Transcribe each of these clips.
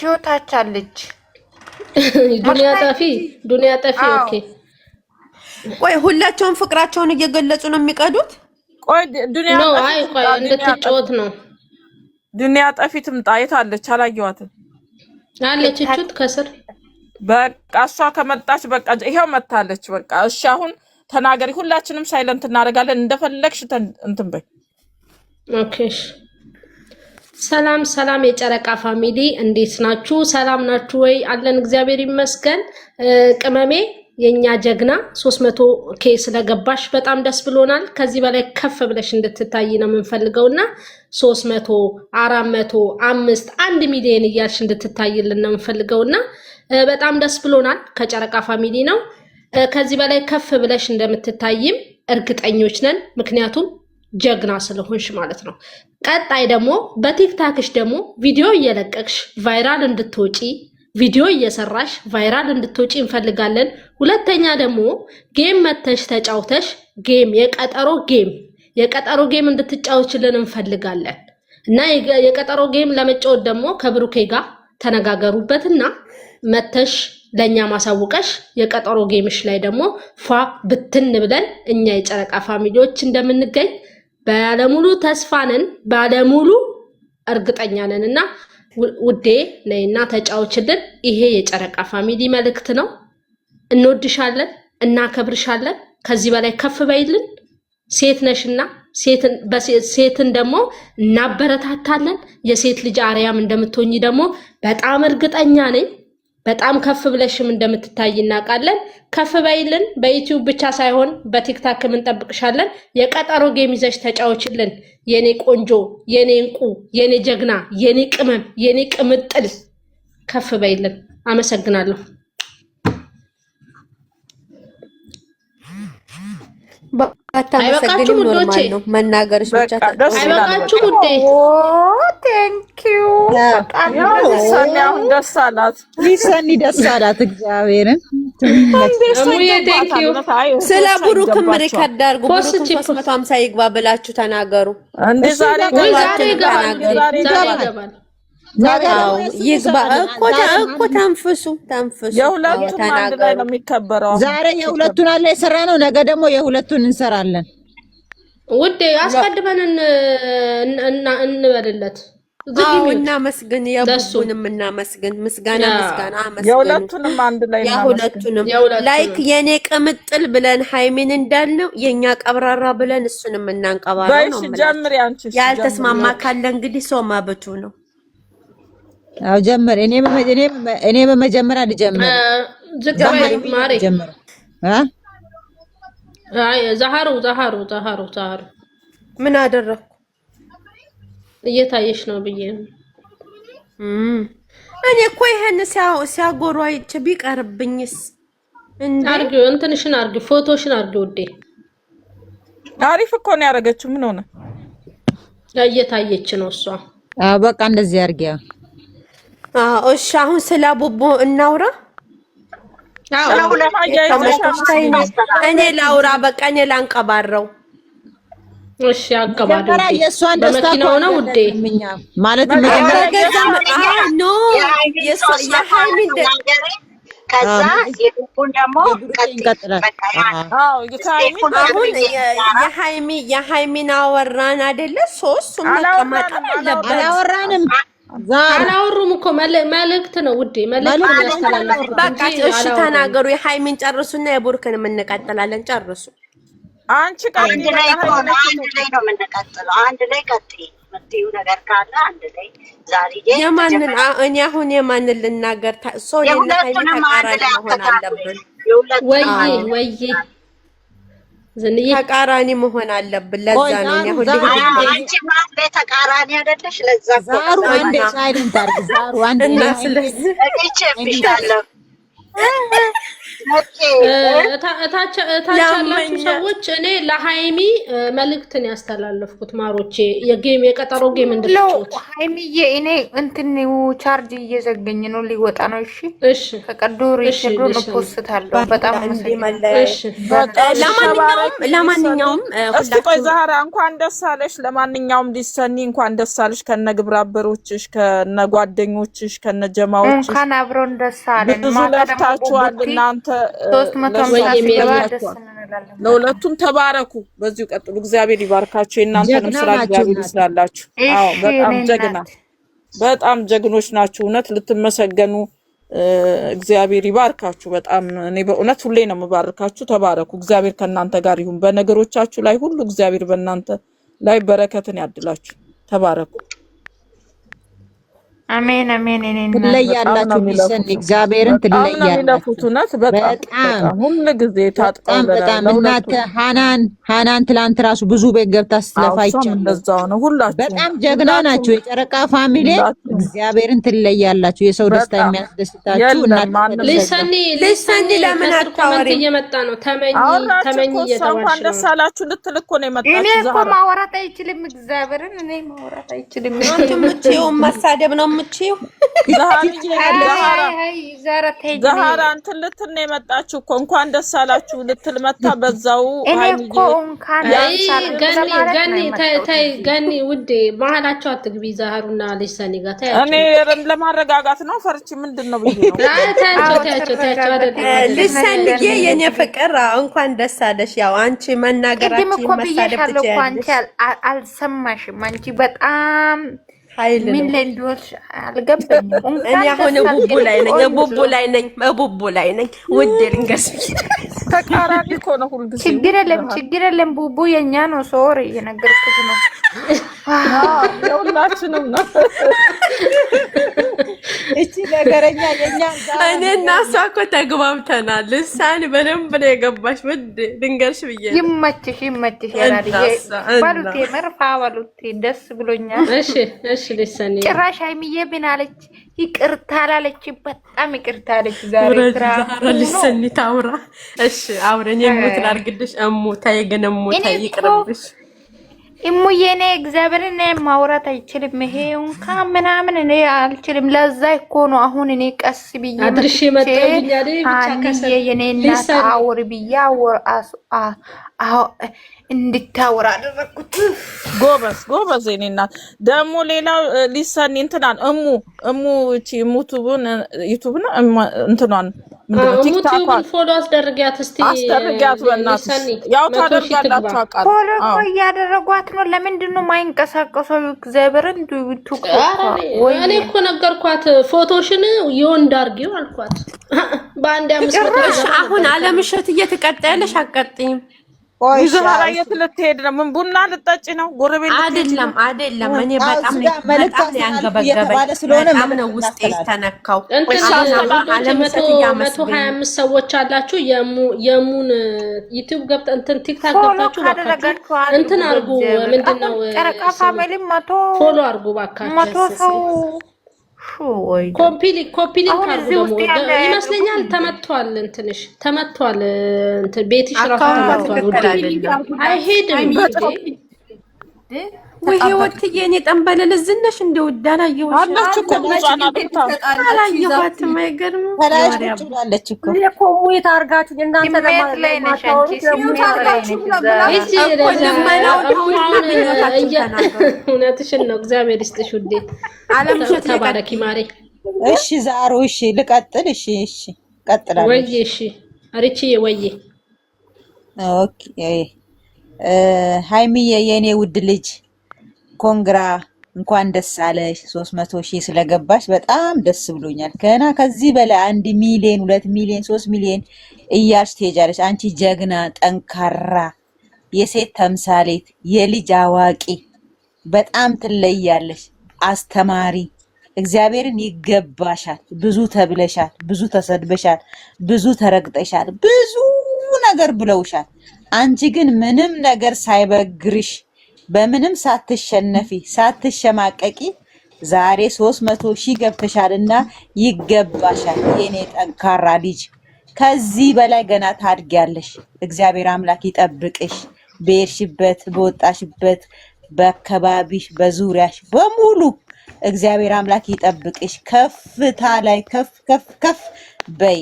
ህይወታቻለች ዱንያ ጠፊ ኦኬ ቆይ ሁላቸውም ፍቅራቸውን እየገለጹ ነው የሚቀዱት ቆይ ዱንያ ነው አይ ቆይ እንድትጫወት ነው ዱንያ ጠፊ ትምጣ የታለች አላየዋትም አለች እቹት ከስር በቃ እሷ ከመጣች በቃ ይሄው መታለች በቃ እሺ አሁን ተናገሪ ሁላችንም ሳይለንት እናደርጋለን እንደፈለግሽ እንትን በይ ኦኬ ሰላም የጨረቃ ፋሚሊ እንዴት ናችሁ ሰላም ናችሁ ወይ አለን እግዚአብሔር ይመስገን ቅመሜ የኛ ጀግና 300k ስለገባሽ በጣም ደስ ብሎናል ከዚህ በላይ ከፍ ብለሽ እንድትታይ ነው የምንፈልገውና 300 400 5 1 ሚሊዮን እያልሽ እንድትታይልን ነው የምንፈልገውና በጣም ደስ ብሎናል ከጨረቃ ፋሚሊ ነው ከዚህ በላይ ከፍ ብለሽ እንደምትታይም እርግጠኞች ነን ምክንያቱም ጀግና ስለሆንሽ ማለት ነው ቀጣይ ደግሞ በቲክታክሽ ደግሞ ቪዲዮ እየለቀቅሽ ቫይራል እንድትወጪ ቪዲዮ እየሰራሽ ቫይራል እንድትወጪ እንፈልጋለን ሁለተኛ ደግሞ ጌም መተሽ ተጫውተሽ የቀጠሮ ጌም እንድትጫወችልን እንፈልጋለን እና የቀጠሮ ጌም ለመጫወት ደግሞ ከብሩኬ ጋር ተነጋገሩበትና መተሽ ለኛ ማሳውቀሽ የቀጠሮ ጌምሽ ላይ ደግሞ ፏ ብትን ብለን እኛ የጨረቃ ፋሚሊዎች እንደምንገኝ ባለሙሉ ተስፋነን ባለሙሉ እርግጠኛ ነንና ውዴ ነይና ተጫውችልን ይሄ የጨረቃ ፋሚሊ መልእክት ነው እንወድሻለን እናከብርሻለን ከዚህ በላይ ከፍ በይልን ሴት ነሽና ሴትን ደግሞ እናበረታታለን የሴት ልጅ አርያም እንደምትሆኚ ደግሞ በጣም እርግጠኛ ነኝ በጣም ከፍ ብለሽም እንደምትታይና ቃለን ከፍ በይልን በዩቲዩብ ብቻ ሳይሆን በቲክታክ ምን ጠብቅሻለን የቀጠሮ ጌም ይዘሽ ተጫውችልን የኔ ቆንጆ የኔ እንቁ የኔ ጀግና የኔ ቅመም የኔ ቅምጥል ከፍ በይልን አመሰግናለሁ ባታመሰግኝ ኖርማል ነው መናገርሽ ብቻ አይበቃችሁ ውዴ ቴንክ ዩ ሰኒያውን ደስ አላት ሊሰኒ ደስ አላት እግዚአብሔርን ስለ ብሩክም ሪከርድ አድርጉ ብሩክም 350 ይግባ ብላችሁ ተናገሩ እንዴ ዛሬ ይገባል ይግባ እኮ ተንፍሱ የሁለቱም አንድ ላይ ነው የሚከበረው ዛሬ የሁለቱን አለ የሰራ ነው ነገ ደግሞ የሁለቱን እንሰራለን ውዴ አስቀድመን እንበልለት እናመስግን የቡቡንም እናመስግን ምስጋና አመስግን የሁለቱንም አንድ ላይ የሁለቱንም ላይክ የኔ ቅምጥል ብለን ሃይሚን እንዳልነው የኛ ቀብራራ ብለን እሱንም እናንቀባረው ነው ማለት ጀምር ያንቺ ያልተስማማ ካለ እንግዲህ ሰው ማበቱ ነው አው ጀምር እኔ በመጀመሪያ ልጀምር ዝግባይ ማሪ ጀምር አይ ዛሃሩ ምን አደረኩ እየታየሽ ነው ብዬ እኔ እኮ ይሄን ሲያጎሩ አይቼ ቢቀርብኝስ አርጊው እንትንሽን አርጊው ፎቶሽን አርጊው ውዴ አሪፍ እኮ ነው ያረጋችሁ ምን ሆነ እየታየች ነው እሷ በቃ እንደዚህ አርጊያ እሺ አሁን ስለ ቡቡ እናውራ እኔ ላውራ በቃ እኔ ላንቀባረው እሺ አቀባዱ የሷን ደስታ ነው ውዴ ማለት ኖ የሃይሚን ከዛ የቡቡን ደግሞ ይቀጥላል አሁን የሃይሚን አወራን አይደለ ሶስት መቀመጥ አለበት አላወራንም አላወሩም እኮ መልእክት ነው ውዴ መልእክት ያስተላልፉ በቃ እሺ ተናገሩ የሃይሚን ጨርሱና የቡርክን እንቀጥላለን ጨርሱ አንቺ አንድ ላይ ነው የምንቀጥለው አንድ ላይ ቀጥይ መጥዩ ነገር ካለ አንድ ላይ ዛሬ የማንን እኔ አሁን የማንን ልናገር ሶ ለሃይሚ ተቃራኒ መሆን አለብን ወይ ዝንዬ ተቃራኒ መሆን አለብን ለዛ ነው አንቺ ማን ተቃራኒ አይደለሽ ለዛ ዛሩ አንዴ ሳይለንት አርግ ዛሩ አንዴ ስለዚህ እቺ ብሻለሁ እታች ያላችሁ ሰዎች እኔ ለሃይሚ መልእክትን ያስተላለፍኩት ማሮቼ የጌም የቀጠሮ ጌም እንድትጫወት ሃይሚዬ እኔ እንትን ቻርጅ እየዘገኝ ነው ሊወጣ ነው። እሺ እሺ ከቀዶ ሪሸዶ ነው ፖስታለሁ። በጣም እሺ ለማንኛውም እስቲ ቆይ ዛራ እንኳን ደስ አለሽ። ለማንኛውም ሊሰኒ እንኳን ደስ አለሽ ከነግብረ አበሮችሽ ከነጓደኞችሽ ከነጀማዎችሽ እንኳን አብሮን ደስ አለን። ብዙ ለፍታችኋል እናንተ 350 ለሁለቱም ተባረኩ። በዚሁ ቀጥሉ። እግዚአብሔር ይባርካችሁ። የእናንተንም ስራ እግዚአብሔር ይስራላችሁ። አዎ በጣም ጀግኖች ናችሁ። እውነት ልትመሰገኑ እግዚአብሔር ይባርካችሁ። በጣም እኔ በእውነት ሁሌ ነው የምባርካችሁ። ተባረኩ። እግዚአብሔር ከእናንተ ጋር ይሁን። በነገሮቻችሁ ላይ ሁሉ እግዚአብሔር በእናንተ ላይ በረከትን ያድላችሁ። ተባረኩ። አሜን አሜን። ትለያላችሁ ሊሰን እግዚአብሔርን ትለያላችሁ። በጣም ሁሉ ጊዜ ታጥቀው በጣም እናንተ ሃናን ትላንት ራሱ ብዙ ቤት ገብታ ስትለፋይቻለሁ። እንደዛው ነው ሁላችሁ በጣም ጀግና ናችሁ። የጨረቃ ፋሚሊ እግዚአብሔርን ትለያላችሁ። የሰው ደስታ የሚያስደስታችሁ እናንተ ሊሰኒ ለምን አታወሪ? እየመጣ ነው ተመኝ እየተባልሽ እንኳን ደስ አላችሁ ልትል እኮ ነው የመጣችሁ። እኔ እኮ ማውራት አይችልም። እግዚአብሔርን እኔ ማውራት አይችልም። አንተ ምትዩ መሳደብ ነው ምትዩ ዛራ እንትን ልትል ነው የመጣችሁ እኮ እንኳን ደስ አላችሁ ልትል መታ በዛው ገኒ ውዴ መሀላቸው አትግቢ። ዛሩና ሊሰኒ ጋር ታያቸው። እኔ ለማረጋጋት ነው ፈርቺ ምንድነው ብዬ ነው። ሊሰኒዬ የኔ ፍቅር እንኳን ደስ አለሽ። ያው አንቺ መናገራችን መሳደብ ትችያለሽ። አንቺ አልሰማሽም። አንቺ በጣም ምን ለንዶች አልገባኝም። እኔ አሁን ቡቡ ላይ ነኝ ውዴ ልንገስ ተቃራኒ እኮ ነው ሁሉ ጊዜ። ችግር የለም ቡቡ የኛ ነው። ሶሪ የነገርኩሽ ነው። የሁላችንም ነው። እቺ ነገረኛ የኛ እኔ እና እሷ እኮ ተግባብተናል። ልሳን በደንብ ነው የገባሽ። ውዴ ልንገርሽ ብዬ ይመችሽ ያላልዬ ባሉቴ መርፋ ባሉቴ ደስ ብሎኛል። እሺ ሊሰኒ ጭራሽ ሃይሚዬ ምን አለች? ይቅርታ አላለች። በጣም ይቅርታ አለች። ዛሬ ሊሰኒ ታውራ። እሺ አውረኝ የሞት ላርግልሽ። ታይ ግን ታይ ይቅርብሽ። እሙዬ እኔ እግዚአብሔርን ማውራት አይችልም። ይሄ እንኳን ምናምን እኔ አልችልም። ለዛ እኮ ነው አሁን እኔ ቀስ ብዬ አድርሼ መጣሁኝ አይደል? ብቻ ከሰ የኔ እናት አውር ብዬ እንድታወራ አደረኩት። ጎበዝ የኔ እናት። ደግሞ ሌላው ሊሰኒ እንትናን እሙ እቺ ዩቲዩብ ነው እንትናን ቲክቶክ ፎሎ አስደርጊያት እስቲ አስደርጊያት በእናትሽ። ያው ታደርጋላችሁ አቃል ፎሎ እኮ እያደረጓት ነው። ለምንድን ነው የማይንቀሳቀሰው? እግዚአብሔርን ቲክቶክ እኔ እኮ ነገርኳት። ፎቶሽን የወንድ አድርጊው አልኳት። በአንድ 500 አሁን አለምሸት እየተቀጣያለሽ አቀጥይም ዛራ የት ልትሄድ ነው? ምን ቡና ልጠጪ ነው? ጎረቤት አይደለም። እኔ በጣም ያንገበገበኝ በጣም ነው ውስጤ ተነካው። 125 ሰዎች አላችሁ። የሙን ዩቲዩብ ገብታ እንትን ቲክታክ ገብታችሁ ባካችሁ እንትን አርጉ። ምንድነው ጨረቃ ፋሚሊ ፎሎ አርጉ ባካችሁ። ኮፒሊንክ አርጉ። ደግሞ ይመስለኛል ተመቷል። እንትንሽ ተመቷል። እንትን ቤትሽ ራሱ ተመቷል። አይሄድም ወይ ወጥዬ እኔ ጠንበለል ዝነሽ እንደውዳላ አለች እኮ ቡጫና አላየኋትም። አይገርም ተላሽ ትላለች እኮ እኮ ወይ ታርጋችሁ እናንተ ለማለት እውነትሽን ነው። እግዚአብሔር ይስጥሽ ውዴ። ተባረኪ ማሬ። እሺ ዛሩ እሺ ልቀጥል። እሺ ቀጥላለሁ። ወይ እሺ አሪቺዬ ወይ ኦኬ። ሃይሚዬ የኔ ውድ ልጅ ኮንግራ እንኳን ደስ አለሽ። 300,000 ስለገባሽ በጣም ደስ ብሎኛል። ከዚህ በላይ 1 ሚሊዮን 2 ሚሊዮን 3 ሚሊዮን እያልሽ ትሄጃለሽ። አንቺ ጀግና፣ ጠንካራ፣ የሴት ተምሳሌት፣ የልጅ አዋቂ በጣም ትለያለሽ። አስተማሪ እግዚአብሔርን ይገባሻል። ብዙ ተብለሻል፣ ብዙ ተሰድበሻል፣ ብዙ ተረግጠሻል፣ ብዙ ነገር ብለውሻል። አንቺ ግን ምንም ነገር ሳይበግርሽ በምንም ሳትሸነፊ ሳትሸማቀቂ ዛሬ 300,000 ገብተሻልና ይገባሻል። የኔ ጠንካራ ልጅ ከዚህ በላይ ገና ታድጊያለሽ። እግዚአብሔር አምላክ ይጠብቅሽ። በሄድሽበት በወጣሽበት በአካባቢሽ በዙሪያሽ በሙሉ እግዚአብሔር አምላክ ይጠብቅሽ። ከፍታ ላይ ከፍ ከፍ ከፍ በይ።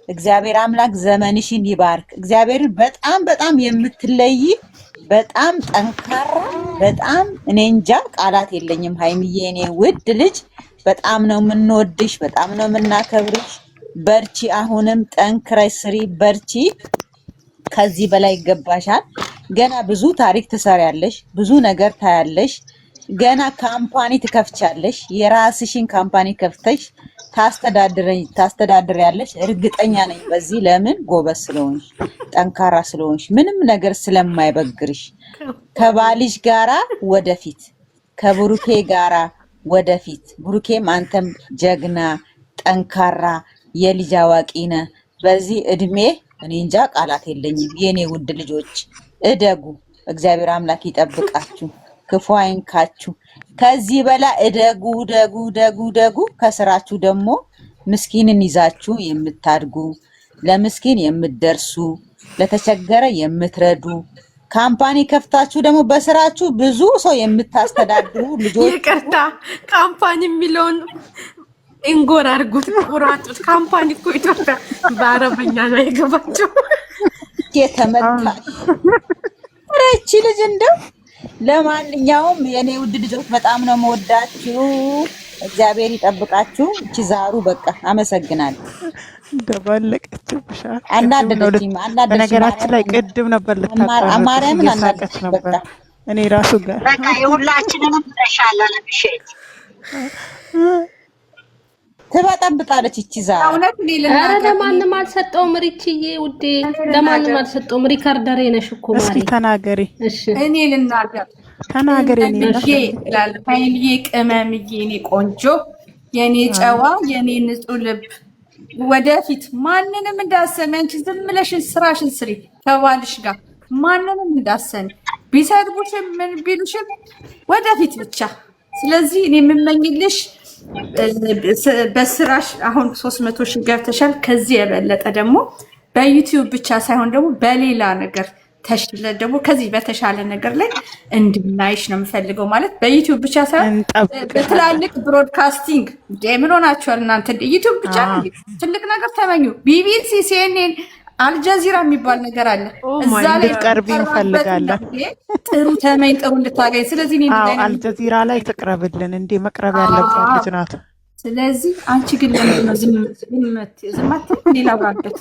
እግዚአብሔር አምላክ ዘመንሽን ይባርክ። እግዚአብሔር በጣም በጣም የምትለይ በጣም ጠንካራ በጣም እኔ እንጃ ቃላት የለኝም። ሀይሚዬ እኔ ውድ ልጅ በጣም ነው የምንወድሽ፣ በጣም ነው የምናከብርሽ። በርቺ፣ አሁንም ጠንክረሽ ስሪ፣ በርቺ። ከዚህ በላይ ይገባሻል። ገና ብዙ ታሪክ ትሰሪያለሽ፣ ብዙ ነገር ታያለሽ። ገና ካምፓኒ ትከፍቻለሽ። የራስሽን ካምፓኒ ከፍተሽ ታስተዳድሪያለሽ። እርግጠኛ ነኝ በዚህ። ለምን? ጎበዝ ስለሆንሽ፣ ጠንካራ ስለሆንሽ፣ ምንም ነገር ስለማይበግርሽ። ከባልሽ ጋራ ወደፊት፣ ከብሩኬ ጋራ ወደፊት። ብሩኬም አንተም ጀግና ጠንካራ የልጅ አዋቂ ነህ። በዚህ እድሜ እኔ እንጃ ቃላት የለኝም። የኔ ውድ ልጆች እደጉ። እግዚአብሔር አምላክ ይጠብቃችሁ፣ ክፉ አይንካችሁ። ከዚህ በላይ እደጉ ደጉ ደጉ ደጉ። ከስራችሁ ደግሞ ምስኪንን ይዛችሁ የምታድጉ፣ ለምስኪን የምትደርሱ፣ ለተቸገረ የምትረዱ፣ ካምፓኒ ከፍታችሁ ደግሞ በስራችሁ ብዙ ሰው የምታስተዳድሩ ልጆች። ይቅርታ ካምፓኒ የሚለውን እንጎር አድርጉት፣ ቁራጡት። ካምፓኒ እኮ ኢትዮጵያ በአረበኛ ነው የገባቸው። የተመታች ረቺ ልጅ እንደው። ለማንኛውም የኔ ውድ ልጆች በጣም ነው መወዳችሁ። እግዚአብሔር ይጠብቃችሁ። እቺ ዛሩ በቃ አመሰግናለሁ። ደባለቀችብሻ። አናደደችኝ። በነገራችን ላይ ቅድም ነበር ልታጣራ ማርያምን አናደደች ነበር። እኔ ራሱ ጋር በቃ የሁላችንንም ተሻለ ለምሽት ትበጠብጣለች እቺ ዛሩ። ኧረ ለማንም አልሰጠውም። ሪችዬ ውዴ ለማንም አልሰጠውም። ሪከርደሬ ነሽ እኮ ማሪ። እስኪ ተናገሪ። እሺ እኔ ልናገር ተናገሪ። እኔ ይላል ፋይልዬ፣ ቅመምዬ፣ የኔ ቆንጆ፣ የኔ ጨዋ፣ የኔ ንጹህ ልብ፣ ወደፊት ማንንም እንዳሰሚ። አንቺ ዝም ብለሽ ስራሽን ስሪ ከባልሽ ጋር። ማንንም እንዳሰሚ፣ ቢሰድቡሽም ምን ቢሉሽም ወደፊት ብቻ። ስለዚህ እኔ የምመኝልሽ በስራሽ አሁን 300 ሺህ ገብተሻል። ከዚህ የበለጠ ደግሞ በዩቲዩብ ብቻ ሳይሆን ደግሞ በሌላ ነገር ተሽለ ደግሞ ከዚህ በተሻለ ነገር ላይ እንድናይሽ ነው የምፈልገው። ማለት በዩቲዩብ ብቻ ሳይሆን በትላልቅ ብሮድካስቲንግ። ምን ሆናችኋል እናንተ? ዩቲዩብ ብቻ ትልቅ ነገር ተመኙ። ቢቢሲ፣ ሲኤንኤን፣ አልጀዚራ የሚባል ነገር አለ። እዛ ላይ እንድትቀርቢ እንፈልጋለን። ጥሩ ተመኝ፣ ጥሩ እንድታገኝ። ስለዚህ እኔ አልጀዚራ ላይ ትቅረብልን። እንዴ መቅረብ ያለባት ልጅ ናት። ስለዚህ አንቺ ግን ለምንድን ነው ዝም አትይም? ሌላ ባበት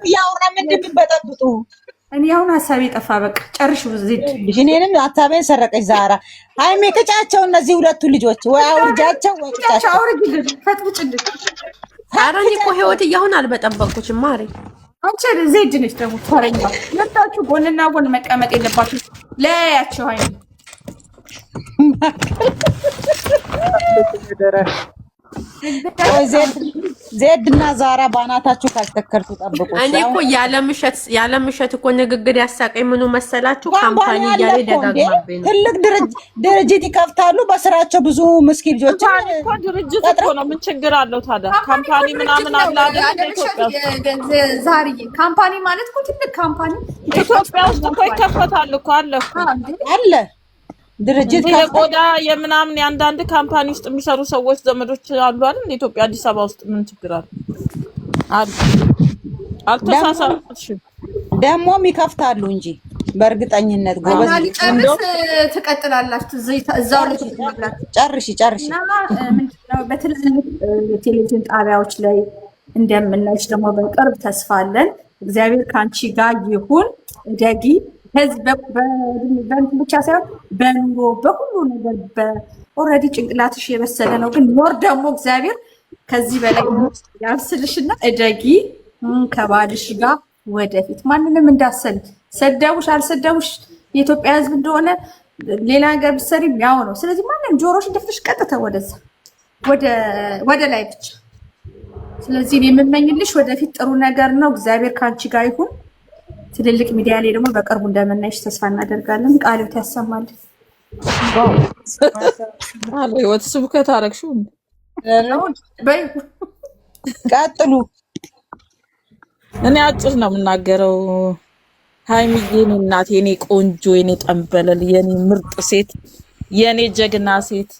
ያውራ ምንድን በጠብጡ። እኔ አሁን ሀሳቤ ጠፋ። በቃ ጨርሽ ዜድ። እኔንም ሀሳቤን ሰረቀች ዛራ። ሃይሜ ቅጫቸው፣ እነዚህ ሁለቱ ልጆች ወይ አውርጃቸው ወይ ቅጫቸው። አውርጅልን፣ ፈጥብጭልን። ኧረ እኔ እኮ ህይወት እያሁን አልበጠበኩሽም ማሪ። አንቺ ዜድ ነች ደግሞ ተረኛ። መጣችሁ ጎንና ጎን መቀመጥ የለባችሁ። ለያቸው ሃይሜ ዜድ እና ዛራ ባናታችሁ ካልተከርቱ ጠብቁ። እኔ እኮ ያለምሸት እኮ ንግግር ያሳቀኝ ምኑ መሰላችሁ? ካምፓኒ እያለ ደጋግማብኝ ነው። ትልቅ ድርጅት ይከፍታሉ። በስራቸው ብዙ ምስኪን ልጆች ድርጅት እኮ ነው። ምን ችግር አለው ታዲያ? ካምፓኒ ምናምን አለ አይደል? ዛሬ ካምፓኒ ማለት እኮ ትልቅ ካምፓኒ ኢትዮጵያ ውስጥ እኮ ይከፈታል እኮ አለ ድርጅት የቆዳ የምናምን የአንዳንድ ካምፓኒ ውስጥ የሚሰሩ ሰዎች ዘመዶች አሉ አይደል? ኢትዮጵያ አዲስ አበባ ውስጥ ምን ችግር አለ? አልተሳሳትሽም። ደግሞም ይከፍታሉ እንጂ በእርግጠኝነት ጎበዝ። ጨርስ ትቀጥላላችሁ። እዛው ላይ ጨርሺ እና ምንድነው በትልልቅ የቴሌቪዥን ጣቢያዎች ላይ እንደምናይሽ ደግሞ በቅርብ ተስፋ አለን። እግዚአብሔር ከአንቺ ጋር ይሁን። ደጊ ከዚህ በእንትን ብቻ ሳይሆን በኑሮ በሁሉ ነገር ኦልሬዲ ጭንቅላትሽ የበሰለ ነው። ግን ኖር ደግሞ እግዚአብሔር ከዚህ በላይ ያብስልሽና እደጊ ከባልሽ ጋር ወደፊት። ማንንም እንዳሰል ሰደቡሽ አልሰደቡሽ የኢትዮጵያ ሕዝብ እንደሆነ ሌላ ነገር ብትሰሪም ያው ነው። ስለዚህ ማንም ጆሮሽ እንደፍተሽ ቀጥታ ወደዛ ወደ ላይ ብቻ። ስለዚህ የምመኝልሽ ወደፊት ጥሩ ነገር ነው። እግዚአብሔር ከአንቺ ጋር ይሁን። ትልልቅ ሚዲያ ላይ ደግሞ በቅርቡ እንደምናይሽ ተስፋ እናደርጋለን። ቃልዎት ያሰማልን። ህይወት ስብከት አደረግሽው። ቀጥሉ። እኔ አጭር ነው የምናገረው። ሀይሚዬ የኔ እናት፣ የኔ ቆንጆ፣ የኔ ጠንበለል፣ የኔ ምርጥ ሴት፣ የኔ ጀግና ሴት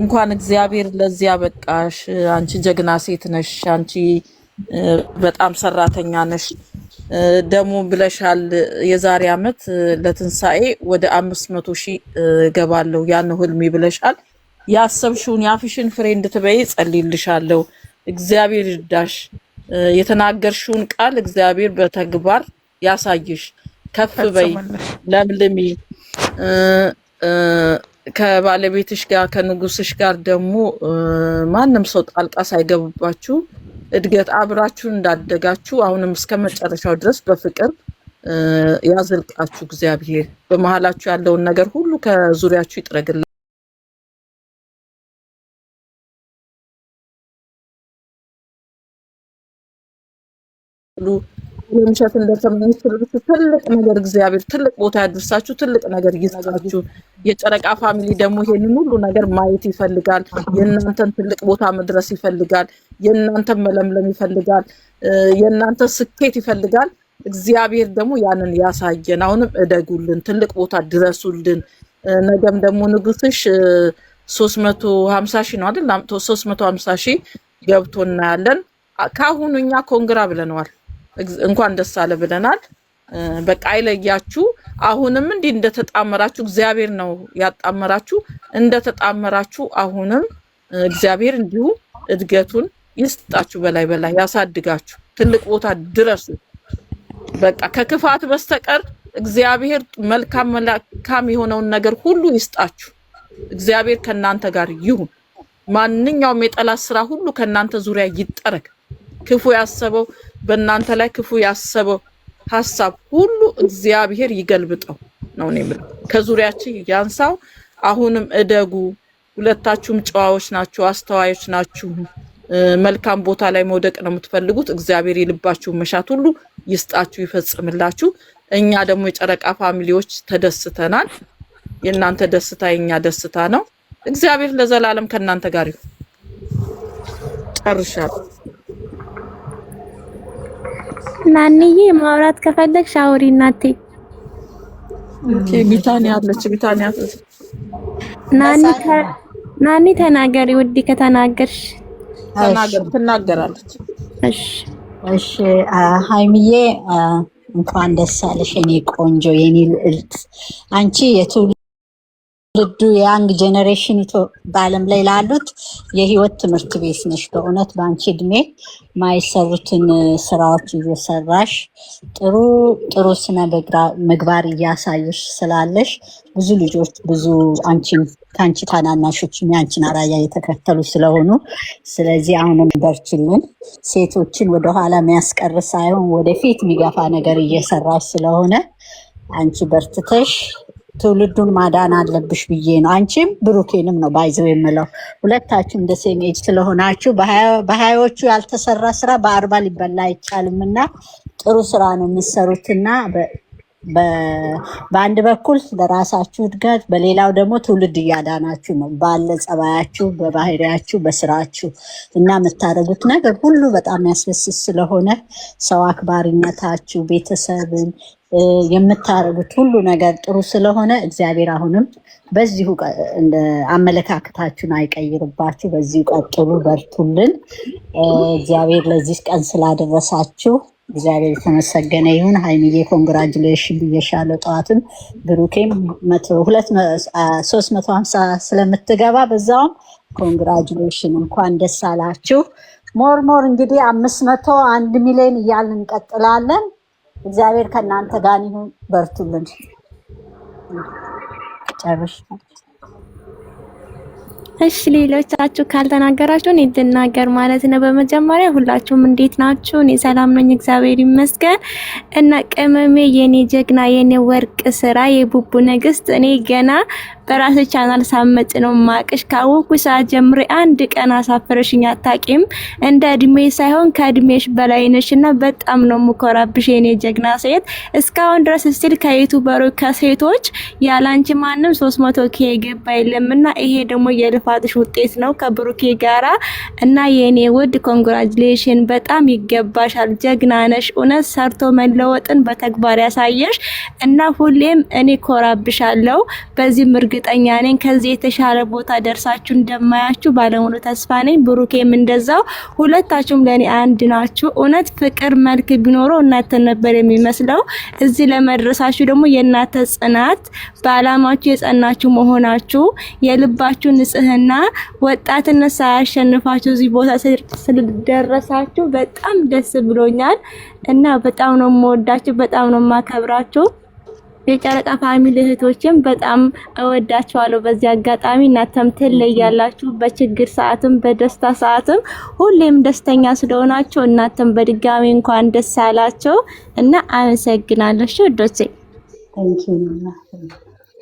እንኳን እግዚአብሔር ለዚህ ያበቃሽ። አንቺ ጀግና ሴት ነሽ። አንቺ በጣም ሰራተኛ ነሽ። ደግሞ ብለሻል የዛሬ አመት ለትንሳኤ ወደ 500,000 ገባለሁ ያን ህልሜ ብለሻል። ያሰብሽውን ያፍሽን ፍሬ እንድትበይ ጸልይልሻለሁ። እግዚአብሔር ይርዳሽ። የተናገርሽውን ቃል እግዚአብሔር በተግባር ያሳይሽ። ከፍ በይ፣ ለምልሚ። ከባለቤትሽ ጋር ከንጉስሽ ጋር ደግሞ ማንም ሰው ጣልቃ ሳይገቡባችሁ እድገት አብራችሁ እንዳደጋችሁ አሁንም እስከ መጨረሻው ድረስ በፍቅር ያዘልቃችሁ እግዚአብሔር። በመሃላችሁ ያለውን ነገር ሁሉ ከዙሪያችሁ ይጥረግላችሁ። የምሸት እንደተመኘች ትልቅ ነገር እግዚአብሔር ትልቅ ቦታ ያድርሳችሁ፣ ትልቅ ነገር ይስጣችሁ። የጨረቃ ፋሚሊ ደግሞ ይሄንን ሁሉ ነገር ማየት ይፈልጋል። የእናንተን ትልቅ ቦታ መድረስ ይፈልጋል። የእናንተን መለምለም ይፈልጋል። የእናንተ ስኬት ይፈልጋል። እግዚአብሔር ደግሞ ያንን ያሳየን። አሁንም እደጉልን፣ ትልቅ ቦታ ድረሱልን። ነገም ደግሞ ንጉስሽ 350,000 ነው አይደል? 350,000 ገብቶ እናያለን። ካሁኑ እኛ ኮንግራ ብለነዋል። እንኳን ደስ አለ ብለናል። በቃ አይለያችሁ። አሁንም እንዲህ እንደተጣመራችሁ እግዚአብሔር ነው ያጣመራችሁ። እንደተጣመራችሁ አሁንም እግዚአብሔር እንዲሁ እድገቱን ይስጣችሁ፣ በላይ በላይ ያሳድጋችሁ፣ ትልቅ ቦታ ድረሱ። በቃ ከክፋት በስተቀር እግዚአብሔር መልካም የሆነውን ነገር ሁሉ ይስጣችሁ። እግዚአብሔር ከናንተ ጋር ይሁን። ማንኛውም የጠላት ስራ ሁሉ ከናንተ ዙሪያ ይጠረግ። ክፉ ያሰበው በእናንተ ላይ ክፉ ያሰበው ሐሳብ ሁሉ እግዚአብሔር ይገልብጠው ነው የምለው። ከዙሪያችሁ ያንሳው። አሁንም እደጉ። ሁለታችሁም ጨዋዎች ናችሁ፣ አስተዋዮች ናችሁ። መልካም ቦታ ላይ መውደቅ ነው የምትፈልጉት። እግዚአብሔር የልባችሁ መሻት ሁሉ ይስጣችሁ፣ ይፈጽምላችሁ። እኛ ደግሞ የጨረቃ ፋሚሊዎች ተደስተናል። የእናንተ ደስታ የኛ ደስታ ነው። እግዚአብሔር ለዘላለም ከእናንተ ጋር ይሁን። ጨርሻለሁ። ናንዬ ማውራት ከፈለግሽ አውሪ እናቴ። ቢታንያ አለች። ቢታንያ ናኒ ተናገሪ ውዴ። ከተናገርሽ ትናገራለች። እሺ ሀይሚዬ እንኳን ደስ አለሽ የኔ ቆንጆ፣ የኔ ልዕልት። አንቺ የትውልዱ የያንግ ጄኔሬሽን በዓለም ላይ ላሉት የህይወት ትምህርት ቤት ነሽ። በእውነት በአንቺ እድሜ ማይሰሩትን ስራዎች እየሰራሽ ጥሩ ስነ ምግባር እያሳየሽ ስላለሽ ብዙ ልጆች ብዙ ከአንቺ ታናናሾች የአንቺን አራያ የተከተሉ ስለሆኑ፣ ስለዚህ አሁንም በርችልን። ሴቶችን ወደኋላ የሚያስቀር ሳይሆን ወደፊት የሚገፋ ነገር እየሰራሽ ስለሆነ አንቺ በርትተሽ ትውልዱን ማዳን አለብሽ ብዬ ነው። አንቺም ብሩኬንም ነው ባይዘው የምለው። ሁለታችሁም እንደ ሴም ኤጅ ስለሆናችሁ በሀያዎቹ ያልተሰራ ስራ በ40 ሊበላ አይቻልም እና ጥሩ ስራ ነው የምትሰሩትና በአንድ በኩል ለራሳችሁ እድገት፣ በሌላው ደግሞ ትውልድ እያዳናችሁ ነው ባለ ጸባያችሁ፣ በባህሪያችሁ፣ በስራችሁ እና የምታደርጉት ነገር ሁሉ በጣም ያስደስት ስለሆነ ሰው አክባሪነታችሁ፣ ቤተሰብን የምታደርጉት ሁሉ ነገር ጥሩ ስለሆነ እግዚአብሔር አሁንም በዚሁ አመለካከታችሁን አይቀይርባችሁ። በዚሁ ቀጥሉ፣ በርቱልን። እግዚአብሔር ለዚህ ቀን ስላደረሳችሁ እግዚአብሔር የተመሰገነ ይሁን። ሀይሚዬ ኮንግራጁሌሽን ብዬሻለሁ። ጠዋትም ብሩኬም 350 ስለምትገባ በዛውም ኮንግራጁሌሽን፣ እንኳን ደስ አላችሁ። ሞር እንግዲህ 500 1 ሚሊዮን እያልን እንቀጥላለን። እግዚአብሔር ከእናንተ ጋር ይሁን። በርቱልን። ጨርሽ። እሺ ሌሎቻችሁ ካልተናገራችሁ እኔ ልናገር ማለት ነው። በመጀመሪያ ሁላችሁም እንዴት ናችሁ? እኔ ሰላም ነኝ፣ እግዚአብሔር ይመስገን። እና ቅመሜ የኔ ጀግና፣ የኔ ወርቅ ስራ፣ የቡቡ ንግስት፣ እኔ ገና በራሴ ቻናል ሳመጭ ነው ማቅሽ። ካወኩ ሰዓት ጀምሬ አንድ ቀን አሳፍረሽኝ አታቂም። እንደ እድሜ ሳይሆን ከእድሜሽ በላይ ነሽና በጣም ነው የምኮራብሽ የኔ ጀግና ሴት። እስካሁን ድረስ ስቲል ከዩቲዩበሮች ከሴቶች ያላንቺ ማንም 300K የገባ የለምና ይሄ ደግሞ የልፋ የልፋትሽ ውጤት ነው ከብሩኬ ጋራ እና የኔ ውድ ኮንግራቹሌሽን በጣም ይገባሻል። ጀግና ነሽ። እውነት ሰርቶ መለወጥን በተግባር ያሳየሽ እና ሁሌም እኔ ኮራብሻለሁ። በዚህም እርግጠኛ ነኝ ከዚህ የተሻለ ቦታ ደርሳችሁ እንደማያችሁ ባለሙሉ ተስፋ ነኝ። ብሩኬም እንደዛው። ሁለታችሁም ለኔ አንድ ናችሁ። እውነት ፍቅር መልክ ቢኖረው እናንተ ነበር የሚመስለው። እዚህ ለመድረሳችሁ ደግሞ የእናንተ ጽናት፣ በአላማችሁ የጸናችሁ መሆናችሁ፣ የልባችሁ ንጽህና፣ ወጣትነት ሳያሸንፋችሁ እዚህ ቦታ ስለደረሳችሁ በጣም ደስ ብሎኛል እና በጣም ነው የምወዳችሁ፣ በጣም ነው የማከብራችሁ። የጨረቃ ፋሚሊ እህቶችም በጣም እወዳችኋለሁ። በዚህ አጋጣሚ እናንተም ትለያላችሁ። በችግር ሰዓትም በደስታ ሰዓትም ሁሌም ደስተኛ ስለሆናችሁ እናንተም በድጋሚ እንኳን ደስ አላችሁ እና አመሰግናለሁ። ዶቼ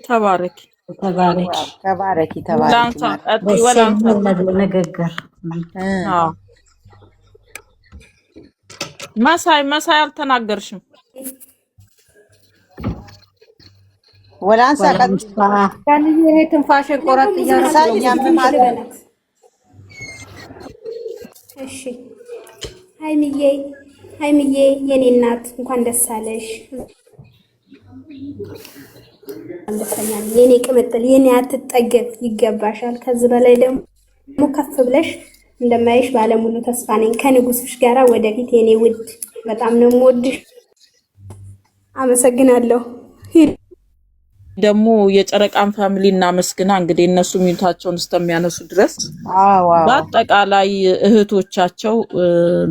ተባረኪ ተባረኪ ላንሳ ተባረኪ። ወላንሳ ንግግር መሳይ አልተናገርሽም። ወላንሳ ይሄ ትንፋሽ ቆረጥ እያደረገ እሺ ሀይሚዬ የኔ እናት እንኳን ደስ አለሽ። የኔ ቅምጥል የኔ አትጠገብ ይገባሻል። ከዚህ በላይ ደግሞ ከፍ ብለሽ እንደማይሽ ባለሙሉ ተስፋ ነኝ። ከንጉስሽ ጋራ ወደፊት የኔ ውድ በጣም ነው የምወድሽ። አመሰግናለሁ። ደግሞ የጨረቃን ፋሚሊ እናመስግና። እንግዲህ እነሱ ሚዩታቸውን እስከሚያነሱ ድረስ በአጠቃላይ እህቶቻቸው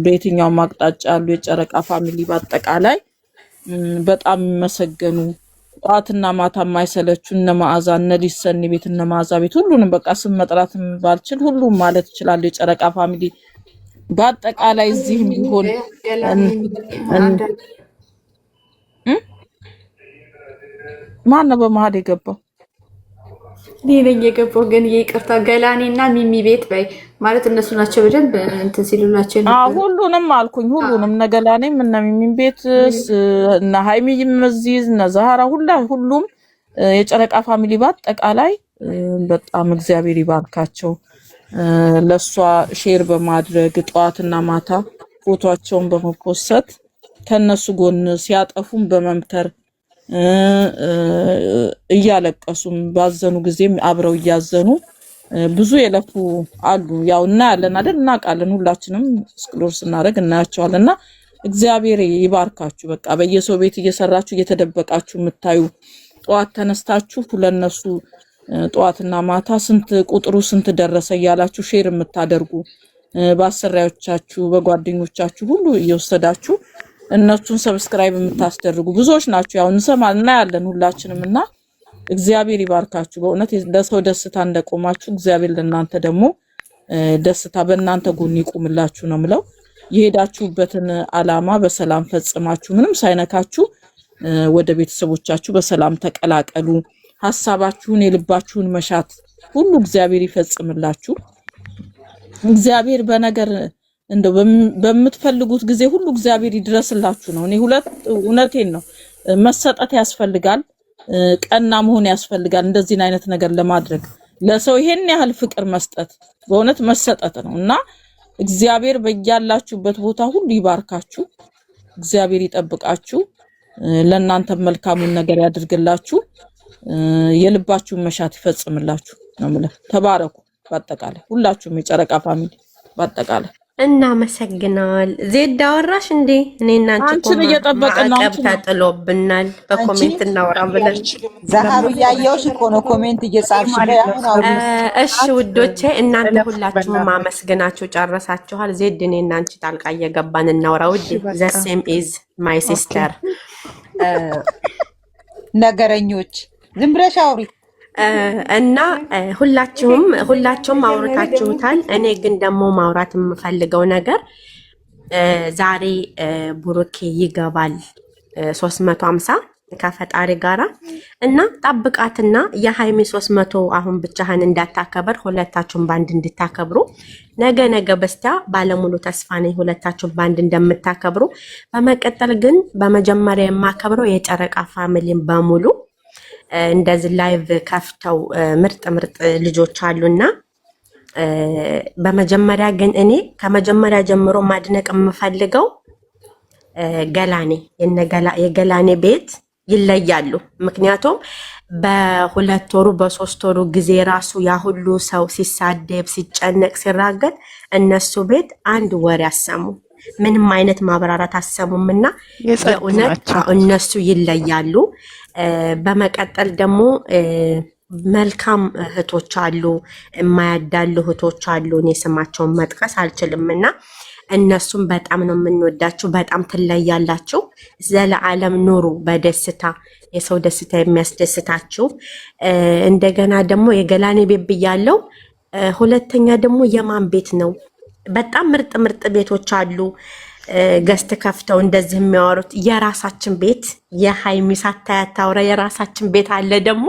በየትኛውም አቅጣጫ ያሉ የጨረቃ ፋሚሊ በአጠቃላይ በጣም የሚመሰገኑ ጧትና ማታ የማይሰለቹ እነ መዓዛ እነ ሊሰኒ ቤት እነ መዓዛ ቤት ሁሉንም በቃ ስም መጥራት ባልችል ሁሉም ማለት ይችላል። የጨረቃ ፋሚሊ በአጠቃላይ እዚህም ቢሆን ማን ነው በመሀል የገባው? ሌላኛ የገባው ግን ይቅርታ ገላኔና ሚሚ ቤት በይ ማለት እነሱ ናቸው በደንብ እንትን ሲሉላቸው ነበር። ሁሉንም አልኩኝ። ሁሉንም እነ ገላኔም እነ ሚሚ ቤት እና ሃይሚም እዚህ እነ ዛሃራ ሁሉም የጨረቃ ፋሚሊ በአጠቃላይ በጣም እግዚአብሔር ይባርካቸው። ለሷ ሼር በማድረግ ጠዋትና ማታ ፎቶአቸውን በመፖሰት ከነሱ ጎን ሲያጠፉም በመምከር እያለቀሱም ባዘኑ ጊዜም አብረው እያዘኑ ብዙ የለፉ አሉ። ያው እናያለን አይደል? እናውቃለን። ሁላችንም ስክሮል ስናደርግ እናያቸዋለንና እግዚአብሔር ይባርካችሁ። በቃ በየሰው ቤት እየሰራችሁ እየተደበቃችሁ የምታዩ ጠዋት ተነስታችሁ ለነሱ ጠዋትና ማታ ስንት ቁጥሩ ስንት ደረሰ እያላችሁ ሼር የምታደርጉ በአሰሪያዎቻችሁ በጓደኞቻችሁ ሁሉ እየወሰዳችሁ እነሱን ሰብስክራይብ የምታስደርጉ ብዙዎች ናቸው። ያው እንሰማልና ያለን ሁላችንም እና እግዚአብሔር ይባርካችሁ። በእውነት ለሰው ደስታ እንደቆማችሁ እግዚአብሔር ለእናንተ ደግሞ ደስታ በእናንተ ጎን ይቁምላችሁ ነው የምለው። የሄዳችሁበትን አላማ በሰላም ፈጽማችሁ ምንም ሳይነካችሁ ወደ ቤተሰቦቻችሁ በሰላም ተቀላቀሉ። ሐሳባችሁን የልባችሁን መሻት ሁሉ እግዚአብሔር ይፈጽምላችሁ። እግዚአብሔር በነገር እንደው በምትፈልጉት ጊዜ ሁሉ እግዚአብሔር ይድረስላችሁ ነው። እኔ እውነቴን ነው። መሰጠት ያስፈልጋል፣ ቀና መሆን ያስፈልጋል። እንደዚህ አይነት ነገር ለማድረግ ለሰው ይሄን ያህል ፍቅር መስጠት በእውነት መሰጠት ነው እና እግዚአብሔር በያላችሁበት ቦታ ሁሉ ይባርካችሁ። እግዚአብሔር ይጠብቃችሁ። ለእናንተ መልካሙን ነገር ያድርግላችሁ። የልባችሁን መሻት ይፈጽምላችሁ ነው ማለት። ተባረኩ። በአጠቃላይ ሁላችሁም የጨረቃ ፋሚሊ በአጠቃላይ እናመሰግናል። ዜድ አወራሽ እንዴ? እኔና አንቺን እየጠበቅን ነው። ማዕቀብ ተጥሎብናል በኮሜንት እናወራ ብለን ዛሃሩ እያየሁሽ እኮ ነው ኮሜንት እየጻፍሽ ነው። እሺ ውዶቼ እናንተ ሁላችሁም አመስግናችሁ ጨረሳችኋል። ዜድ እኔና አንቺ ጣልቃ እየገባን እናወራ። ውድ ዘ ሴም ኢዝ ማይ ሲስተር ነገረኞች ዝም ብለሽ አውሪ እና ሁላችሁም አውርታችሁታል። እኔ ግን ደግሞ ማውራት የምፈልገው ነገር ዛሬ ብሩኬ ይገባል 350 ከፈጣሪ ጋራ እና ጠብቃትና የሃይሚ 300 አሁን ብቻህን እንዳታከበር ሁለታችሁም ባንድ እንድታከብሩ ነገ በስቲያ ባለሙሉ ተስፋ ነኝ ሁለታችሁም ባንድ እንደምታከብሩ። በመቀጠል ግን በመጀመሪያ የማከብረው የጨረቃ ፋሚሊን በሙሉ እንደዚህ ላይቭ ከፍተው ምርጥ ልጆች አሉና በመጀመሪያ ግን እኔ ከመጀመሪያ ጀምሮ ማድነቅ የምፈልገው የገላኔ ቤት ይለያሉ። ምክንያቱም በ2 ወሩ በ3 ወሩ ጊዜ ራሱ ያ ሁሉ ሰው ሲሳደብ ሲጨነቅ ሲራገጥ እነሱ ቤት አንድ ወሬ አሰሙ፣ ምንም አይነት ማብራራት አሰሙም እና የእውነት እነሱ ይለያሉ። በመቀጠል ደግሞ መልካም እህቶች አሉ፣ የማያዳሉ እህቶች አሉ። እኔ ስማቸውን መጥቀስ አልችልም እና እነሱም በጣም ነው የምንወዳችሁ። በጣም ትለያላችሁ። ዘለዓለም ኑሩ በደስታ የሰው ደስታ የሚያስደስታችሁ። እንደገና ደግሞ የገላኔ ቤት ብያለው። ሁለተኛ ደግሞ የማን ቤት ነው? በጣም ምርጥ ምርጥ ቤቶች አሉ። ገስት ከፍተው እንደዚህ የሚያወሩት የራሳችን ቤት የሃይሚ ሳታያት ታውራ የራሳችን ቤት አለ። ደግሞ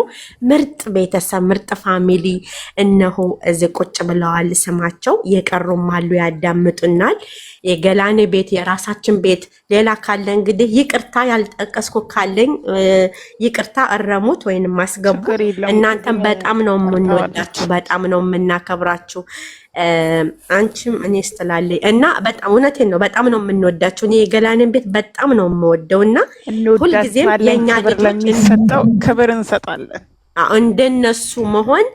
ምርጥ ቤተሰብ ምርጥ ፋሚሊ እነሆ እዚህ ቁጭ ብለዋል። ስማቸው የቀሩም አሉ ያዳምጡናል። የገላኔ ቤት የራሳችን ቤት። ሌላ ካለ እንግዲህ ይቅርታ ያልጠቀስኩ ካለኝ ይቅርታ እረሙት ወይንም ማስገቡ። እናንተም በጣም ነው የምንወዳችሁ፣ በጣም ነው የምናከብራችሁ። አንቺም እኔ ስትላለኝ እና በጣም እውነቴን ነው፣ በጣም ነው የምንወዳችሁ። እኔ የገላኔን ቤት በጣም ነው የምወደው እና ሁልጊዜም የኛ ለሚሰጠው ክብር እንሰጣለን። እንደነሱ መሆን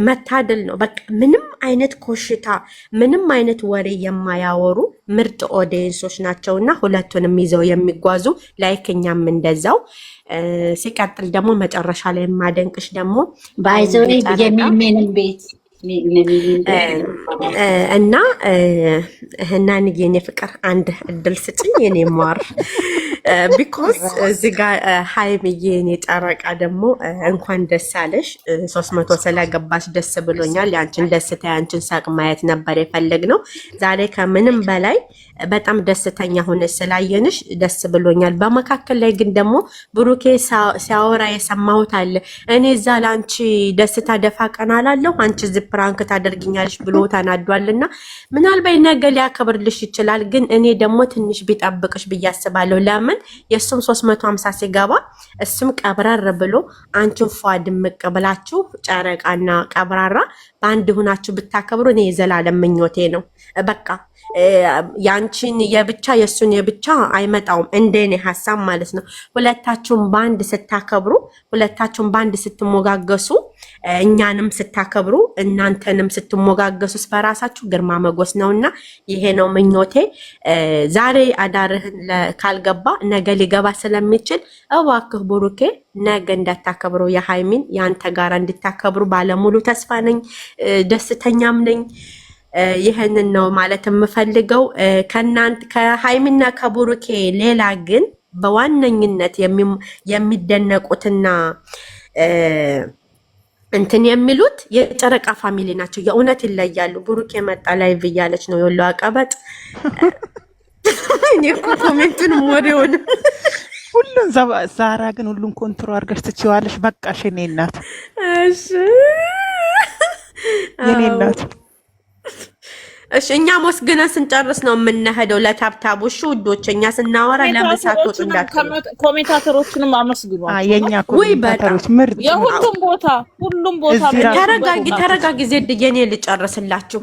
መታደል ነው። በቃ ምንም አይነት ኮሽታ ምንም አይነት ወሬ የማያወሩ ምርጥ ኦዲየንሶች ናቸውና ሁለቱንም ይዘው የሚጓዙ ላይክኛም እንደዛው። ሲቀጥል ደግሞ መጨረሻ ላይ የማደንቅሽ ደግሞ ባይዘው የሚሜንን ቤት እና ህናን የኔ ፍቅር አንድ እድል ስጭኝ የኔ ማር ቢኮዝ እዚህ ጋር ሃይሚዬ የኔ ጨረቃ ደግሞ እንኳን ደስ አለሽ። 300 ስለገባሽ ደስ ብሎኛል። ያንቺን ደስታ ያንቺን ሳቅ ማየት ነበር የፈለግነው። ዛሬ ከምንም በላይ በጣም ደስተኛ ሆነሽ ስላየንሽ ደስ ብሎኛል። በመካከል ላይ ግን ደግሞ ብሩኬ ሲያወራ የሰማሁት አለ። እኔ እዛ ለአንቺ ደስታ ደፋ ቀና አላለሁ አንቺ እዚህ ፕራንክ ታደርግኛለሽ ብሎ ተናዷልና ምናልባት ነገ ሊያከብርልሽ ይችላል። ግን እኔ ደግሞ ትንሽ ቢጠብቅሽ ብዬ አስባለሁ። ለምን የእሱም 350 ሲገባ እሱም ቀብረር ብሎ አንቺን ፏ ድምቅ ብላችሁ ጨረቃና ቀብራራ በአንድ ሁናችሁ ብታከብሩ እኔ የዘላለም ምኞቴ ነው። በቃ ያንቺን የብቻ የሱን የብቻ አይመጣውም፣ እንደኔ ሐሳብ ማለት ነው። ሁለታችሁም ባንድ ስታከብሩ፣ ሁለታችሁም ባንድ ስትሞጋገሱ፣ እኛንም ስታከብሩ፣ እናንተንም ስትሞጋገሱስ በራሳችሁ ግርማ መጎስ ነውና ይሄ ነው ምኞቴ። ዛሬ አዳርህን ካልገባ ነገ ሊገባ ስለሚችል እባክህ ብሩኬ ነገ እንዳታከብሩ የሃይሚን ያንተ ጋር እንድታከብሩ ባለሙሉ ተስፋ ነኝ፣ ደስተኛም ነኝ። ይህንን ነው ማለት የምፈልገው። ከሃይሚና ከብሩኬ ሌላ ግን በዋነኝነት የሚደነቁትና እንትን የሚሉት የጨረቃ ፋሚሊ ናቸው። የእውነት ይለያሉ። ብሩኬ መጣ ላይቭ እያለች ነው የወሎ አቀበጥ። እኔ እኮ ኮሜንቱን ወሬውን ሁሉን ዛራ ግን ሁሉን ኮንትሮል አድርገሽ ትችዋለሽ። በቃሽ የኔ እናት፣ እሺ የኔ እናት። እሺ እኛ ሞስግነን ስንጨርስ ነው የምንሄደው ለታብታቡ። እሺ ውዶች፣ እኛ ስናወራ ለመሳቶት እንዳትሉ። ኮሜንታተሮችንም አመስግኑ። የኛ ኮሜንታተሮች ምርጥ፣ የሁሉም ቦታ ተረጋጊ ዜድ፣ የኔ ልጨርስላችሁ።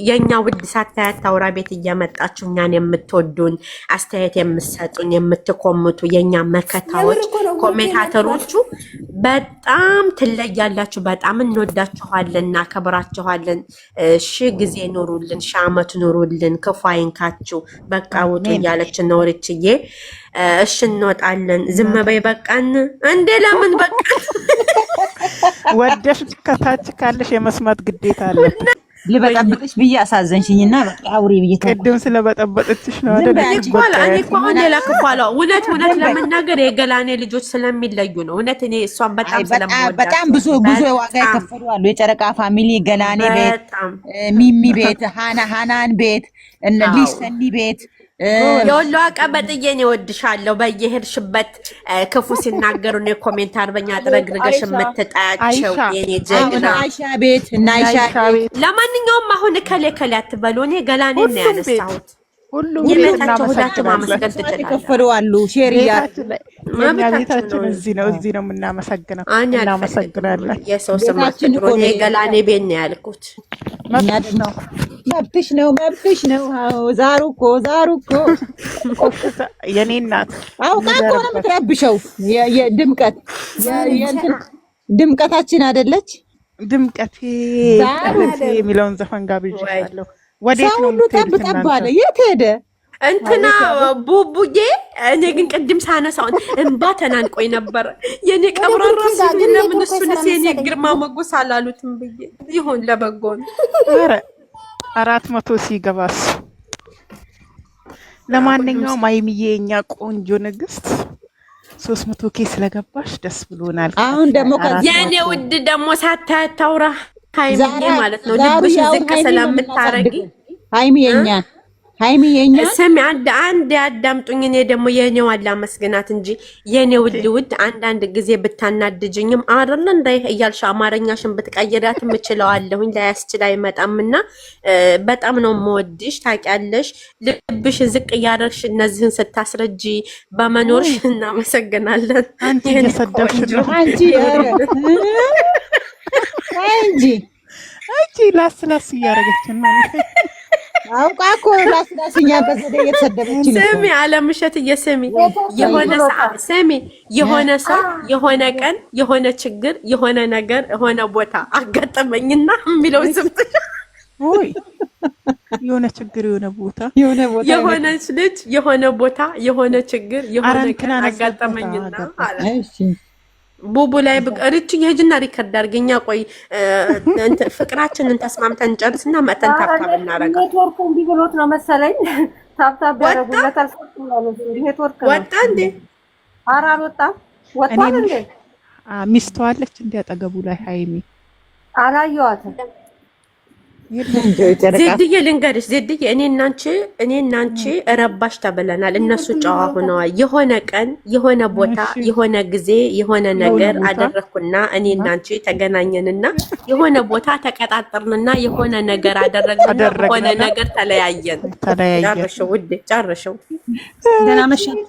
የኛ ውድ ሳታያት ታውራ ቤት እየመጣችሁ እኛን የምትወዱን አስተያየት የምትሰጡን የምትኮምቱ የኛ መከታዎች ኮሜንታተሮቹ በጣም ትለያላችሁ። በጣም እንወዳችኋለን፣ እናከብራችኋለን። ሺህ ጊዜ ኑሩልን፣ ሺህ ዓመት ኑሩልን፣ ክፉ አይንካችሁ። በቃ ውጡ እያለች ነው ርችዬ። እሺ እንወጣለን። ዝም በይ በቃን። እንዴ ለምን በቃ ወደሽ ከታች ካለሽ የመስማት ግዴታ አለ። ልበጠብጥሽ ብዬ አሳዘንሽኝና በቃ አውሪ ብዬ ቅድም ስለበጠበጥሽ ነው አይደል? እኔ እኮ አሁን ሌላ ክፋላ እውነት ለመናገር የገላኔ ልጆች ስለሚለዩ ነው። እውነት እኔ እሷን በጣም ስለምወዳት በጣም ብዙ ዋጋ የከፈሉ አሉ። የጨረቃ ፋሚሊ ገላኔ ቤት፣ ሚሚ ቤት፣ ሃናን ቤት፣ ሊሰኒ ቤት የወሎ አቀበጥዬ እኔ እወድሻለሁ። በየሄድሽበት ክፉ ሲናገሩ ነው ኮሜንት አርበኛ ጥረግርገሽ የምትጣያቸው የኔ ጀግና አይሻ ቤት እና አይሻ ቤት። ለማንኛውም አሁን ከሌ አትበሉ። እኔ ገላኔ ነው ያነሳሁት። ሁሉም የቤታቸው ሁላችሁ ማመስገን ትችላላችሁ። የከፈሉ አሉ ሼር የኛ ቤታችን እዚህ ነው የምናመሰግነው። እናመሰግናለን። የሰው ስም አትጥሩ። እኔ ገላኔ ቤት ነው ያልኩት። መብትሽ ነው። አዎ ዛሩ እኮ የኔ እናት አውቃ እኮ ነው የምትረብሸው። የድምቀት ድምቀታችን አይደለች? ድምቀቴ የሚለውን ዘፈን ጋብዣለሁ። ወዴት ነው ጠብጠብ አለ። የት ሄደ እንትና ቡቡዬ? እኔ ግን ቅድም ሳነሳውን እንባ ተናንቆኝ ነበር። የኔ ቀብራራ ለምን እሱንስ የኔ ግርማ ሞገስ አላሉትም ብዬ ይሁን ለበጎ ነው። ኧረ 400 ሲገባስ። ለማንኛውም አይምዬ የኛ ቆንጆ ንግስት 300 ኬ ስለገባሽ ደስ ብሎናል። አሁን ደግሞ የኔ ውድ ደግሞ ሳታታውራ ሃይሚዬ ማለት ነው ልብሽ ዝቅ ስለምታረጊ ሃይሚ የኛ ስሚ አንድ ያዳምጡኝ። እኔ ደግሞ የኔው አላመስግናት እንጂ የኔ ውድ አንዳንድ ጊዜ ብታናድጅኝም አይደል እንደ እያልሽ አማርኛሽን ብትቀይሪያት እችላለሁኝ ላያስችል አይመጣምና በጣም ነው የምወድሽ ታውቂያለሽ። ልብሽ ዝቅ እያደረግሽ እነዚህን ስታስረጂ በመኖርሽ እናመሰግናለን። አንቺ እየሰደብሽ ነው አንቺ ላስላስ እያደረገች ነው። አውቃ እኮ ላስላስኛ በዘዴ እየተሰደበች ነው። ስሚ አለምሸት እየስሚ የሆነ ሰዓት ስሚ የሆነ ሰው የሆነ ቀን የሆነ ችግር የሆነ ነገር የሆነ ቦታ አጋጠመኝና የሚለው ስምት ወይ የሆነ ችግር የሆነ ቦታ የሆነች ልጅ የሆነ ቦታ የሆነ ችግር የሆነ ቀን አጋጠመኝና አለ። እሺ ቡቡ ላይ ብቀርጭ የጅና ሪከርድ አድርገኛ። ቆይ ፍቅራችንን ተስማምተን ጨርስና መተን ታብታብ እናረጋ። ኔትወርክ እንዲህ ብሎት ነው መሰለኝ ታብታብ ያረጉለታል። ኔትወርክ ወጣ እንዴ? ኧረ አልወጣም። ወጣል እንዴ? ሚስቱ አለች እንዴ አጠገቡ ላይ ሃይሚ? አላየዋትም። ዜድዬ ልንገርሽ ዜድዬ እኔ እናንቺ ረባሽ ተብለናል። እነሱ ጨዋ ሆነዋል። የሆነ ቀን የሆነ ቦታ የሆነ ጊዜ የሆነ ነገር አደረኩና እኔ እናንቺ ተገናኘንና የሆነ ቦታ ተቀጣጠርንና የሆነ ነገር አደረግንና የሆነ ነገር ተለያየን። ጨርሽው ውዴ ጨርሽው። ደህና መሸሽ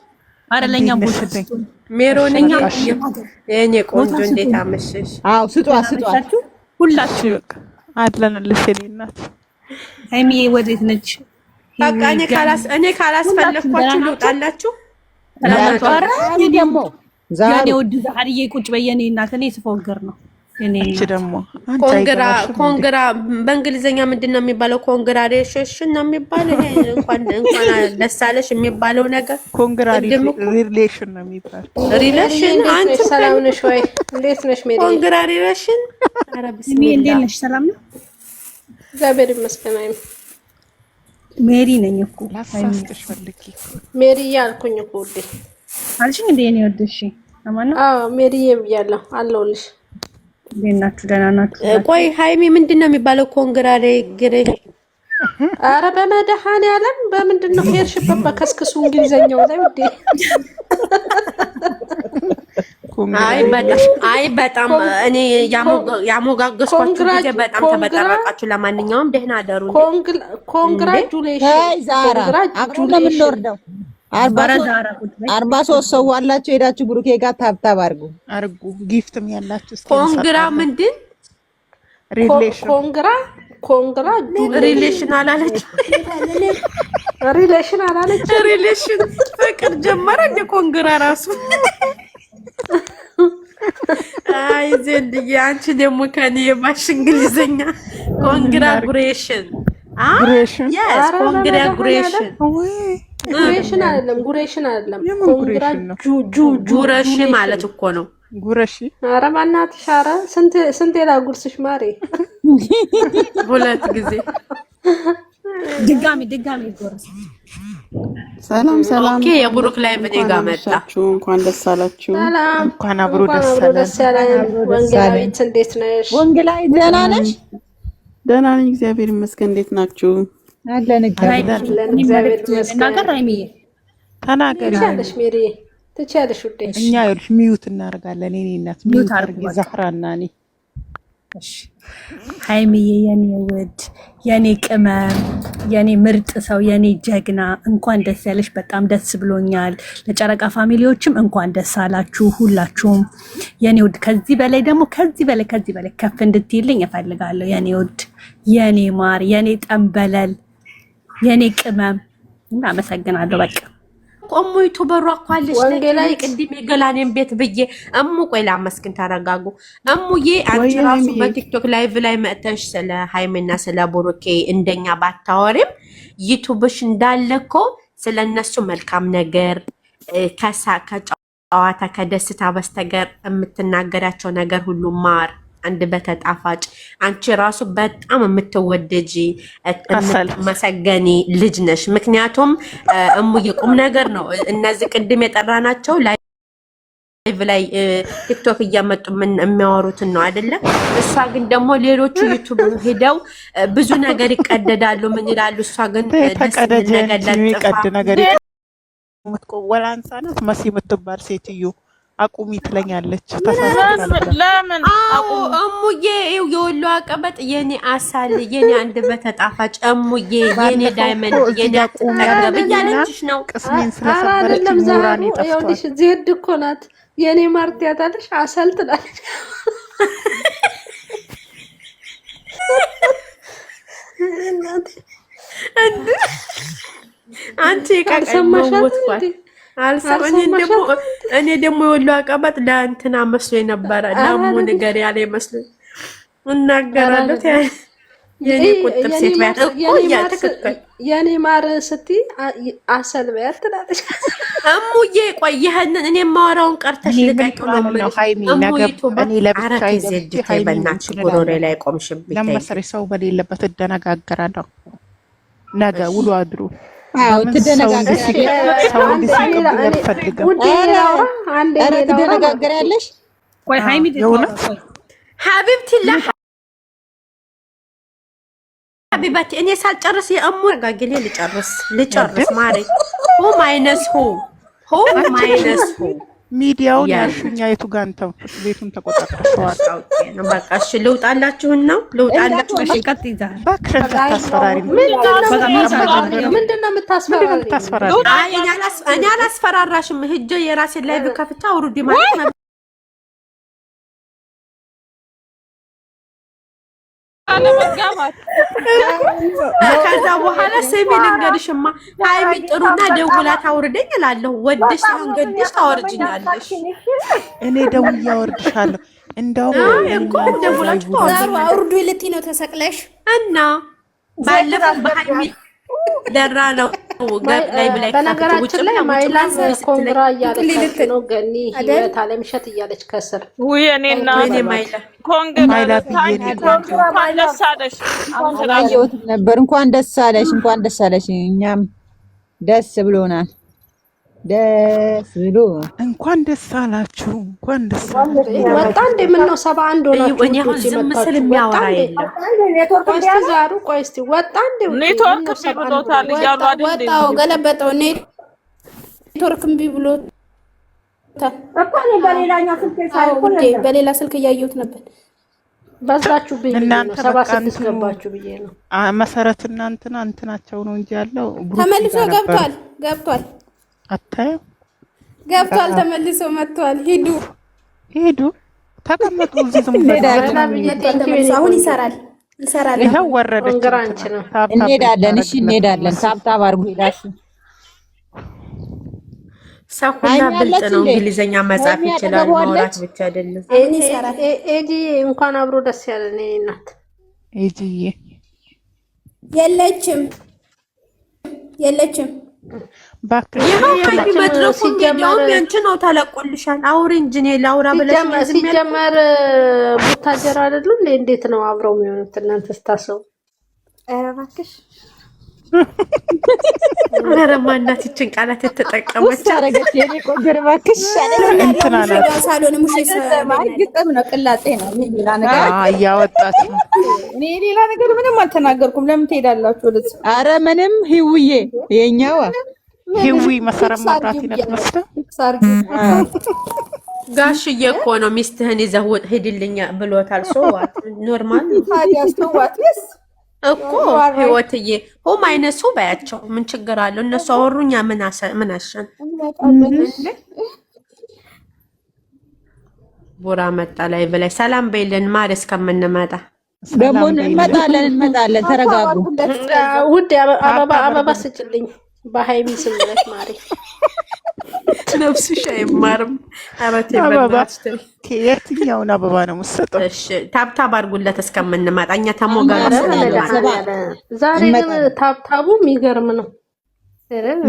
አይደለኛ ቦልሽ ሜሮንኛ የኔ ቆንጆ እንዴት አመሸሽ? አዎ ስጧት ሁላችሁ አድለንልሽ የኔ እናት። ሃይሚዬ ወዴት ነች? በቃ እኔ ካላስፈለኳችሁ ልውጣላችሁ። እኔ ደግሞ ዛሬ ወድ ዛሬዬ ቁጭ በየኔ እናት እኔ ስፎግር ነው። እቺ ደግሞ ኮንግራ በእንግሊዘኛ ምንድነው የሚባለው? ኮንግራሬሽን ነው የሚባለው። ይሄ እንኳን ደስ አለሽ የሚባለው ነገር ሪሌሽን ነው የሚባለው። ሪሌሽን አንቺ ሰላም ነሽ ወይ? እንዴት ነሽ ሜሪ? ኮንግራሬሽን እንዴት ነሽ? ሰላም ነው እግዚአብሔር ይመስገን። አይም ሜሪ ነኝ እኮ ላሳስተሽ ፈልጊ ሜሪ ያልኩኝ እኮ ውዴ አልሽኝ እንዴ? እኔ ወድሽ አማን ነው። አዎ ሜሪዬ ብያለሁ አለሁልሽ። እንዴናችሁ? ደህና ናችሁ? ቆይ ሃይሚ ምንድነው የሚባለው? ኮንግራሬ ግሬ አረ በመድኃኒዓለም በምንድን ነው ሄድሽበት? በከስክሱ እንግሊዘኛው ላይ ውዴ። አይ በጣም እኔ ያሞጋገስኳችሁ ጊዜ በጣም ተበጠረቃችሁ። ለማንኛውም ደህና አደሩ። ኮንግራቹሌሽን ዛራ አብረን ነው የምንወርደው። 43 ሰው አላችሁ። ሄዳችሁ ብሩኬ ጋር ታብታብ አርጉ። ጊፍትም ያላችሁ ኮንግራ ምንድን ኮንግራ ሪሌሽን አላለች። ሪሌሽን ፍቅር ጀመረ እንደ ኮንግራ ራሱ። አይ ዜድዬ አንቺ ደግሞ ከኔ የባሽ እንግሊዘኛ ኮንግራጉሬሽን ጉሬሽን አይደለም፣ ጉሬሽን አይደለም። ጉረሽ ማለት እኮ ነው። ጉረሽ። ኧረ በእናትሽ ኧረ ስንቴ ላጉርስሽ ማሬ? 2 ጊዜ ድጋሚ ጉርስ። ሰላም። ኦኬ የብሩክ ላይ በደጋ መጣ። እንኳን ደስ አላችሁ። ሰላም። እንኳን አብሮ ደስ አለን። ወንጌላዊት እንዴት ነሽ? ወንጌላዊት ደህና ነሽ? ደህና ነኝ እግዚአብሔር ይመስገን። እንዴት ናችሁ? አለን እግዚአብሔር ይመስገን። ተናገሪ ትችያለሽ ሜሪ ትችያለሽ ውዴ። እኛ ይኸውልሽ ሚዩት እናደርጋለን። እኔ እናት ሚዩት አድርጊ ዛህራና እኔ እሺ ሀይሚዬ የኔ ውድ የኔ ቅመም የኔ ምርጥ ሰው የኔ ጀግና እንኳን ደስ ያለሽ። በጣም ደስ ብሎኛል። ለጨረቃ ፋሚሊዎችም እንኳን ደስ አላችሁ ሁላችሁም የኔ ውድ። ከዚህ በላይ ደግሞ ከዚህ በላይ ከፍ እንድትይልኝ እፈልጋለሁ የኔ ውድ የኔ ማር የኔ ጠንበለል የኔ ቅመም እና አመሰግናለሁ። በቃ እሙ ዩቱበሯ እኮ አለች ለይ ቅድም የገላኔን ቤት ብዬ እሙ ቆይ ላመስግን ተረጋጉ። እሙዬ አንቺ ራሱ በቲክቶክ ላይቭ ላይ መጥተሽ ስለ ሃይሚና ስለ ብሩኬ እንደኛ ባታወሪም ዩቱብሽ እንዳለ እኮ ስለነሱ መልካም ነገር ከጨዋታ ከደስታ በስተቀር የምትናገራቸው ነገር ሁሉ ማር አንድ በተጣፋጭ አንቺ ራሱ በጣም የምትወደጂ የምትመሰገኒ ልጅ ነሽ። ምክንያቱም እሙዬ ቁም ነገር ነው። እነዚህ ቅድም የጠራናቸው ላይቭ ላይ ቲክቶክ እያመጡ ምን የሚያወሩትን ነው አይደለ? እሷ ግን ደግሞ ሌሎቹ ዩቱብ ሄደው ብዙ ነገር ይቀደዳሉ። ምን ይላሉ? እሷ ግን ተቀደጀ የሚቀድ ነገር ወላንሳናት መሲ የምትባል ሴትዮ አቁሚ ትለኛለች። ለምን እሙዬ የወሎ አቀበጥ የኔ አሳል የኔ አንድ በተጣፋጭ እሙዬ የኔ ዳይመንድ የኔ አትጠገብ እያለችሽ ነው። ቅስሜን ስለሰበረች ሙራኔ ጠፍቷል። ዜድ እኮ ናት የኔ ማርት ያታለሽ አሳል ትላለች። አንቺ ቀቀሰማሻት እኔ ደግሞ የወሎ አቀበጥ ለእንትና መስሎ ነበረ። ለሙ ነገር ያለ መስሎ እናገራለሁ። የኔ ቁጥር ሴት ባያት ትክክል የኔ ማር ስትይ አሰል ባያት ትላለች። እሙዬ ቆይ ይሄንን እኔ የማወራውን ቀርተሽ ልቀቂው ነው ሃይሚ ነገር እኔ ለብቻዬ ዘጅ በእናትሽ ጉሮሬ ላይ ቆምሽብኝ። ለመሰሪ ሰው በሌለበት እደነጋገራለሁ። ነገ ውሎ አድሩ ትደነጋገሪያለሽ። ሀቢባቴ እኔ ሳልጨርስ የእሙ ጋግሌ ልጨርስ ማሬ ሆ ማይነስ ሆ ሚዲያውን ያልሽኛ የቱ ጋር እንተው ቤቱን ተቆጣጥረዋል። በቃ እሺ ልውጣላችሁን ነው ልውጣላችሁ። እሺ ቀጥ ይዛል ባክሽን ታስፈራሪ ምንድነው የምታስፈራሪ? አይ እኔ አላስፈራራሽም። ሂጅ የራሴን ላይቭ ከፍታ አውሩዲ ማለት ነው። ከዛ በኋላ ስሚ ልንገርሽማ ሃይሚ ጥሩና ደውላ ታውርደኝ እላለሁ። ወደሽ አንገድሽ ታወርጅኛለሽ። እኔ ደውዬ አወርድሻለሁ። እንደውም ደውላችሁ አውርዱ ልትይ ነው ተሰቅለሽ እና ባለፈው በሃይሚ ደራ ነው ላይ ብላይ በነገራችን ላይ ማይላስ ኮንግራ እያለች ነው። ገኒ ህይወት አለምሸት እያለች ከስር ወይኔና ኮንግራ ደስ አለሽ ነበር። እንኳን ደስ አለሽ። እኛም ደስ ብሎናል። እንኳን ደስ አላችሁ። እንኳን ደስ አላችሁ። ወጣ እንደ ምን ነው 71 ሆናችሁ ዝም ስል የሚያወራ የለም። ቆይ እስቲ ወጣ እንደ ኔትወርክ ብሎታል እያሉ አይደል? ወጣው ገለበጠው ኔትወርክ እምቢ ብሎታል እኮ ነው። በሌላኛው ስልክ ሳይሆን በሌላ ስልክ እያየሁት ነበር። በዛችሁ ብዬ እናንተ 76 ገባችሁ ብዬ ነው። መሰረት እናንተና እንትናቸው ነው እንጂ ያለው ተመልሶ ገብቷል አታዩ ገብቷል። ተመልሶ መጥቷል። ሂዱ ተቀመጡ። እዚህ ዝም ብለው አሁን ይሰራል። ይሄው ወረደች። እንሄዳለን። እሺ እንሄዳለን። ታብታብ አድርጉ ሄዳችሁ ሰው ሁላ ብልጥ ነው። እንግሊዘኛ መጻፍ ይችላል፣ ማውራት ብቻ አይደለም። ኤጂ እንኳን አብሮ ደስ ያለን እናት ኤጂዬ የለችም ባክሽ መድረኩ ቪዲዮው ያንቺ ነው ተለቆልሻል። አውሪ እንጂ እኔ ላውራ ብለሽ ሲጀመር ቡታጀራ አይደሉ እንዴ? እንዴት ነው አብረው የሚሆኑት እናንተ ስታስቡ? ኧረ እባክሽ ኧረ ማናት ይችን ቃላት የተጠቀመች አረገች። የኔ ቆንጆ እባክሽ እንትና ናት ሳሎን ሙሽ ግጥም ነው ቅላጤ ነው። ሌላ ነገር እያወጣች ነው። እኔ ሌላ ነገር ምንም አልተናገርኩም። ለምን ትሄዳላችሁ ወደዚህ? አረ ምንም ህውዬ የኛዋ ህዊ መሰረት ማብራት ይነት መስለ ጋሽዬ እኮ ነው ሚስትህን ይዘህ ሂድልኝ ብሎታል። ሶዋት ኖርማል እኮ ህይወትዬ ሆም አይነሱ ባያቸው ምን ችግር አለው? እነሱ አወሩኛ ምን አሸን ቡራ መጣ ላይ በላይ ሰላም በይልን ማር እስከምንመጣ ደግሞ እንመጣለን። ተረጋጉ። ውድ አበባ ስጭልኝ በሃይሚ ስም ብለሽ ማሪ ነፍስሽ አይማርም። አባቴ የትኛውን አበባ ነው የምትሰጠው? እሺ ታብታብ አድርጉለት እስከምንመጣ እኛ ተሞጋገስ ዛሬ ግን ታብታቡ የሚገርም ነው።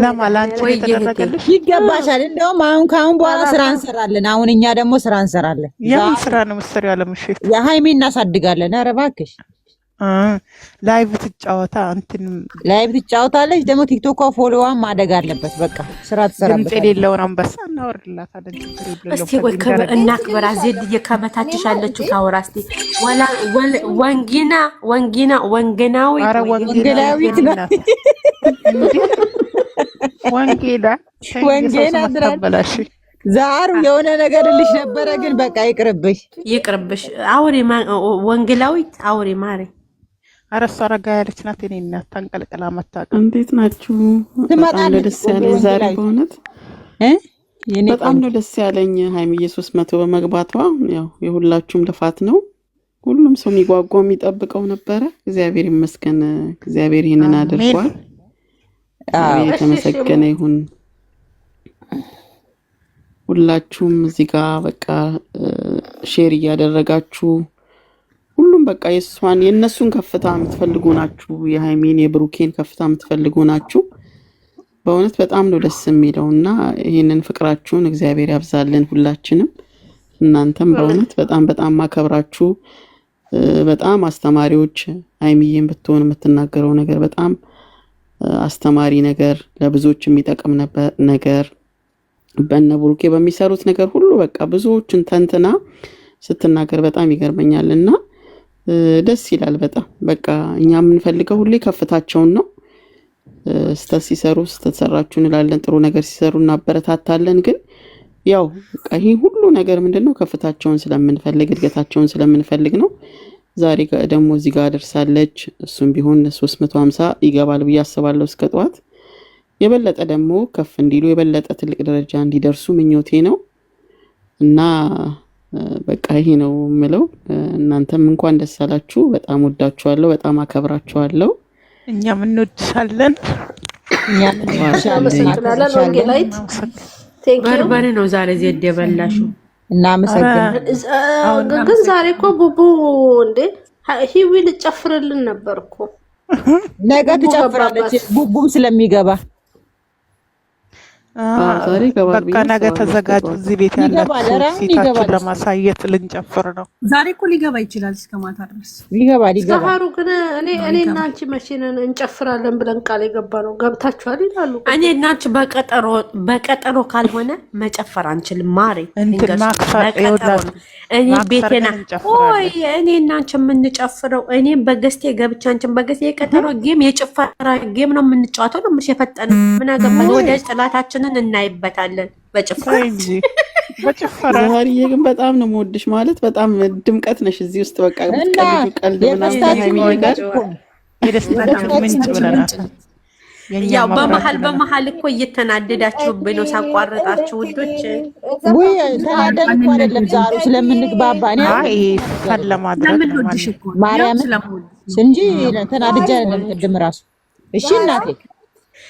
ለማላንቺ የተደረገልሽ ይገባሻል። እንደውም ከአሁን በኋላ ስራ እንሰራለን። አሁን እኛ ደግሞ ስራ እንሰራለን። የምን ስራ ነው የምትሰሪው? ያለምሽት የሃይሚ እናሳድጋለን። ኧረ እባክሽ ላይቭ ትጫወታ ላይቭ ትጫወታለች። ደግሞ ቲክቶክ ፎሎዋ ማደግ አለበት። በቃ ስራ ትሰራበት። ድምጽ የሌለውን አንበሳ እናወርድላታለን። እስቲ ወይ እናክብራ። ዜድ እየከበታችሽ ያለችው ታወራ እስቲ ወንጌናዊ ኧረ ወንጌላዊት ናት። ወንጌላ ድረስ ዛሩ የሆነ ነገር ልሽ ነበረ፣ ግን በቃ ይቅርብሽ። አውሪ ወንጌላዊት አውሪ ማሪ። ኧረ እሷ ረጋ ያለች ናት። እኔ እናት ታንቀልቅላ መታቀም። እንዴት ናችሁ? በጣም ነው ደስ ያለኝ ዛሬ በእውነት በጣም ነው ደስ ያለኝ። ሃይሚዬ 300 በመግባቷ ያው የሁላችሁም ልፋት ነው። ሁሉም ሰው የሚጓጓው የሚጠብቀው ነበረ። እግዚአብሔር ይመስገን። እግዚአብሔር ይሄንን አድርጓል። የተመሰገነ ይሁን። ሁላችሁም እዚህ ጋር በቃ ሼር እያደረጋችሁ ሁሉም በቃ የነሱን ከፍታ የምትፈልጉ ናችሁ። የሃይሚን የብሩኬን ከፍታ የምትፈልጉ ናችሁ። በእውነት በጣም ነው ደስ የሚለውና ይሄንን ፍቅራችሁን እግዚአብሔር ያብዛልን ሁላችንም። እናንተም በእውነት በጣም ማከብራችሁ በጣም አስተማሪዎች። ሃይሚዬን ብትሆን የምትናገረው ነገር በጣም አስተማሪ ነገር፣ ለብዙዎች የሚጠቅም ነገር በእነ ብሩኬ በሚሰሩት ነገር ሁሉ በቃ ብዙዎችን ተንትና ስትናገር በጣም ይገርመኛልና ደስ ይላል በጣም። በቃ እኛ የምንፈልገው ሁሌ ከፍታቸውን ነው። ስተት ሲሰሩ ስተሰራችሁ እንላለን፣ ጥሩ ነገር ሲሰሩ እናበረታታለን። ግን ያው በቃ ይሄ ሁሉ ነገር ምንድነው ከፍታቸውን ስለምንፈልግ እድገታቸውን ስለምንፈልግ ነው። ዛሬ ደግሞ እዚህ ጋር ደርሳለች። እሱም ቢሆን 350 ይገባል ብዬ አስባለሁ እስከ ጠዋት። የበለጠ ደግሞ ከፍ እንዲሉ የበለጠ ትልቅ ደረጃ እንዲደርሱ ምኞቴ ነው እና በቃ ይሄ ነው የምለው። እናንተም እንኳን ደስ አላችሁ። በጣም ወዳችኋለሁ፣ በጣም አከብራችኋለሁ። እኛም እንወድሻለን። በርበሬ ነው ዛሬ ዜድ የበላሽው። እናመሰግናለን። ግን ዛሬ እኮ ቡቡ እንዴ ሂዊ ልጨፍርልን ነበር እኮ። ነገ ትጨፍራለች ቡቡም ስለሚገባ በቃ ነገ ተዘጋጁ። እዚህ ቤት ያላችሁ ፊታችሁን ለማሳየት ልንጨፍር ነው። ዛሬ እኮ ሊገባ ይችላል እስከ ማታ ድረስ ይገባል። ሰሃሩ ግን እኔ እና አንቺ መቼ ነን እንጨፍራለን ብለን ቃል የገባ ነው? ገብታችኋል ይላሉ። እኔ እና አንቺ በቀጠሮ ካልሆነ መጨፈር አንችልም ማሬ። እኔ ቤቴና ኦይ እኔ እና አንቺ የምንጨፍረው እኔ በገስቴ ገብቻ አንቺን በገስቴ የቀጠሮ ጌም የጭፈራ ጌም ነው የምንጫወተው። ነው ምሽ የፈጠነ ምን አገባኝ። ወዳጅ ጥላታችንን እናይበታለን በጭፈራ እንጂ በጭፈራ። ዛሬዬ ግን በጣም ነው የምወድሽ ማለት በጣም ድምቀት ነሽ እዚህ ውስጥ በቃ ቀልድ ምናምን ሃይሚዬ ጋር የደስታችን ምንጭ ብለናል። ያው በመሀል እኮ እየተናደዳችሁብኝ ነው ሳቋርጣችሁ ውዶች። ወይ ተናደን እኮ አይደለም ዛሬ ስለምንግባባ ነው። አይ ለማድረግ ማርያም እንጂ ተናድጄ አይደለም ቅድም ራሱ። እሺ እናቴ